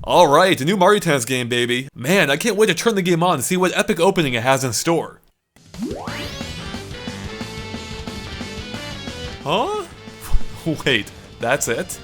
Alright, a new Mario Tennis game, baby. Man, I can't wait to turn the game on and see what epic opening it has in store. Huh? Wait, that's it?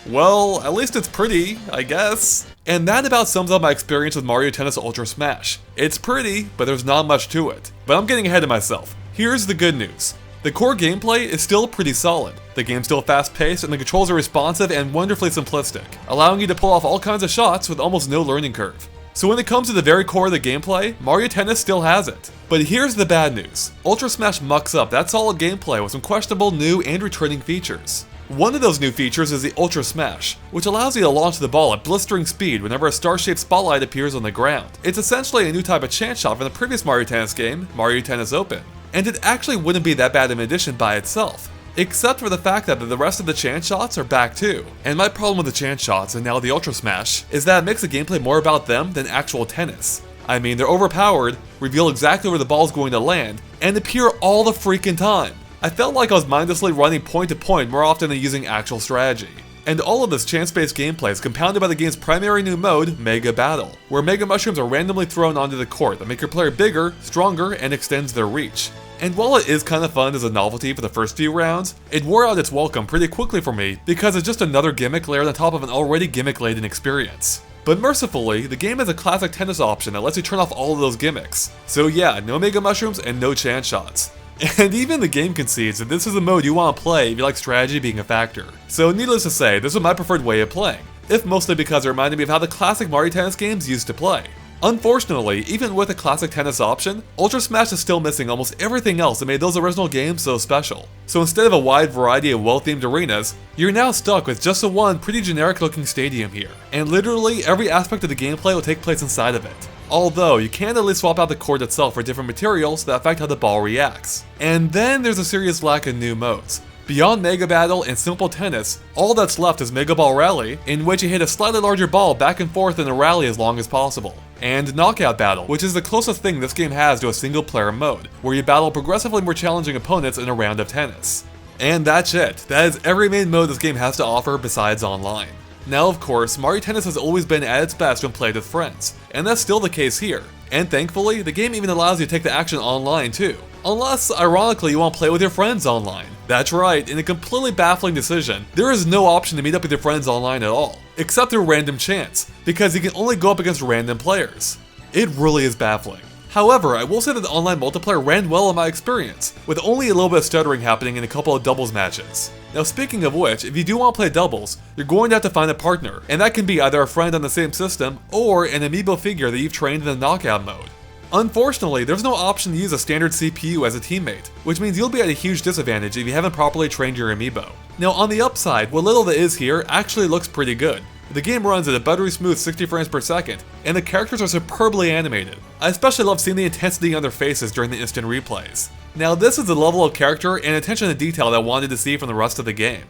Well, at least it's pretty, I guess. And that about sums up my experience with Mario Tennis Ultra Smash. It's pretty, but there's not much to it. But I'm getting ahead of myself. Here's the good news. The core gameplay is still pretty solid. The game's still fast-paced and the controls are responsive and wonderfully simplistic, allowing you to pull off all kinds of shots with almost no learning curve. So when it comes to the very core of the gameplay, Mario Tennis still has it. But here's the bad news. Ultra Smash mucks up that solid gameplay with some questionable new and returning features. One of those new features is the Ultra Smash, which allows you to launch the ball at blistering speed whenever a star-shaped spotlight appears on the ground. It's essentially a new type of chance shot from the previous Mario Tennis game, Mario Tennis Open. And it actually wouldn't be that bad of an addition by itself, except for the fact that the rest of the chance shots are back too. And my problem with the chance shots, and now the Ultra Smash, is that it makes the gameplay more about them than actual tennis. I mean, they're overpowered, reveal exactly where the ball's going to land, and appear all the freaking time. I felt like I was mindlessly running point to point more often than using actual strategy. And all of this chance-based gameplay is compounded by the game's primary new mode, Mega Battle, where Mega Mushrooms are randomly thrown onto the court that make your player bigger, stronger, and extends their reach. And while it is kind of fun as a novelty for the first few rounds, it wore out its welcome pretty quickly for me because it's just another gimmick layered on top of an already gimmick-laden experience. But mercifully, the game has a classic tennis option that lets you turn off all of those gimmicks. So yeah, no Mega Mushrooms and no chance shots. And even the game concedes that this is the mode you want to play if you like strategy being a factor. So needless to say, this was my preferred way of playing, if mostly because it reminded me of how the classic Mario Tennis games used to play. Unfortunately, even with a classic tennis option, Ultra Smash is still missing almost everything else that made those original games so special. So instead of a wide variety of well-themed arenas, you're now stuck with just the one pretty generic looking stadium here. And literally every aspect of the gameplay will take place inside of it. Although, you can at least swap out the court itself for different materials that affect how the ball reacts. And then there's a serious lack of new modes. Beyond Mega Battle and Simple Tennis, all that's left is Mega Ball Rally, in which you hit a slightly larger ball back and forth in a rally as long as possible. And Knockout Battle, which is the closest thing this game has to a single player mode, where you battle progressively more challenging opponents in a round of tennis. And that's it. That is every main mode this game has to offer besides online. Now of course, Mario Tennis has always been at its best when played with friends, and that's still the case here. And thankfully, the game even allows you to take the action online too. Unless, ironically, you want to play with your friends online. That's right, in a completely baffling decision, there is no option to meet up with your friends online at all, except through random chance, because you can only go up against random players. It really is baffling. However, I will say that the online multiplayer ran well in my experience, with only a little bit of stuttering happening in a couple of doubles matches. Now speaking of which, if you do want to play doubles, you're going to have to find a partner, and that can be either a friend on the same system, or an amiibo figure that you've trained in the knockout mode. Unfortunately, there's no option to use a standard CPU as a teammate, which means you'll be at a huge disadvantage if you haven't properly trained your amiibo. Now on the upside, what little that is here actually looks pretty good. The game runs at a buttery smooth 60 frames per second, and the characters are superbly animated. I especially love seeing the intensity on their faces during the instant replays. Now this is the level of character and attention to detail that I wanted to see from the rest of the game.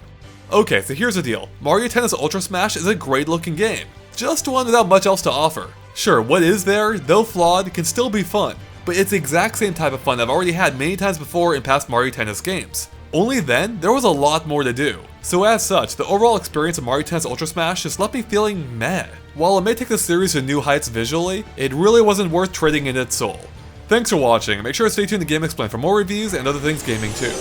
Okay, so here's the deal. Mario Tennis Ultra Smash is a great looking game, just one without much else to offer. Sure, what is there, though flawed, can still be fun, but it's the exact same type of fun I've already had many times before in past Mario Tennis games. Only then, there was a lot more to do. So as such, the overall experience of Mario Tennis Ultra Smash just left me feeling meh. While it may take the series to new heights visually, it really wasn't worth trading in its soul. Thanks for watching, and make sure to stay tuned to GameXplain for more reviews and other things gaming too.